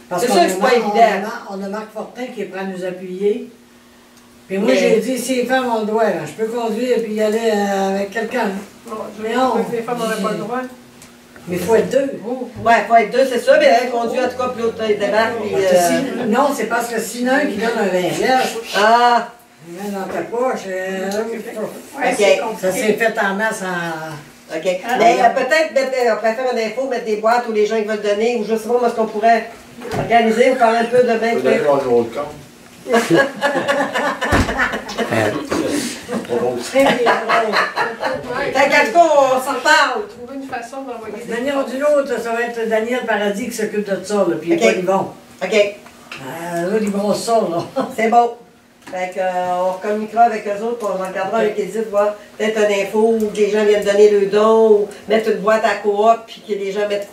parce C'est qu'on sûr a, que c'est pas évident. on a Marc Fortin qui est prêt à nous appuyer. Puis moi, Mais- j'ai dit, si les femmes ont le droit, ben, je peux conduire et puis y aller avec quelqu'un. Non, je Mais vais non. que les femmes n'auraient pas le droit. Mais il faut être 2. Ouais, il faut être 2, c'est ça, mais elle conduit en tout cas, puis l'autre, il débarque, puis... Non, c'est parce que sinon, un qui donne un 20 piastres, Ah! il met dans ta poche. OK. Ça s'est fait en masse en. OK. Mais peut-être, on préfère une info, mettre des boîtes où les gens qui veulent donner, ou je sais pas, moi, ce qu'on pourrait organiser, ou parler un peu de On peut même. donner mon numéro de compte. Très bien. Fait qu'en tout cas, on s'en parle. Trouver une façon d'envoyer De manière ou d'une autre, ça va être Daniel Paradis qui s'occupe de ça, là, puis OK. pas Yvon. OK, Là, ils brossent ça, là. c'est bon. Fait qu'on communiquera avec eux autres, puis on regardera avec Edith, voir peut-être une info où les gens viennent donner le don, ou mettre une boîte à coop, puis que les gens mettent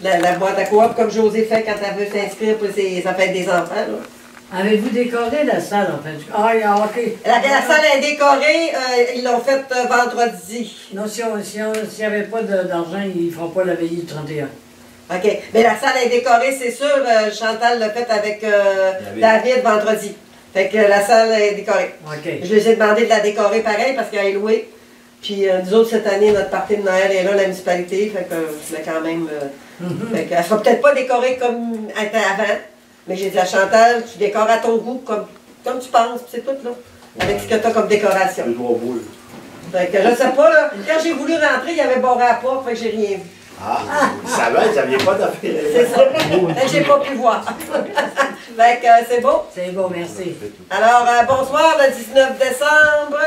la boîte à coop, comme José fait quand elle veut s'inscrire pour sa fête des enfants. Là. Avez-vous décoré la salle, en fait? Ah, OK. La salle est décorée, ils l'ont faite vendredi. Non, s'il n'y avait pas d'argent, ils ne feront pas la veillée du 31. OK. Mais la salle est décorée, c'est sûr. Chantal l'a faite avec David vendredi. Fait que la salle est décorée. OK. Je lui ai demandé de la décorer pareil parce qu'elle est louée. Puis nous autres, cette année, notre partie de Noël est là, la municipalité. Fait que je voulais quand même... fait qu'elle sera peut-être pas décorée comme elle était avant. Mais j'ai dit à Chantal, tu décores à ton goût, comme tu penses. Puis c'est tout, là. Avec ce que tu as comme décoration. Le doigt boules. Fait que je sais pas, là. Quand j'ai voulu rentrer, il y avait barré à la porte. Fait que j'ai rien vu. Ah, ça va, vous n'aviez pas d'affaires. C'est ça. Fait que j'ai pas pu voir. Fait que c'est bon. C'est bon, merci. Alors, bonsoir, le 19 décembre.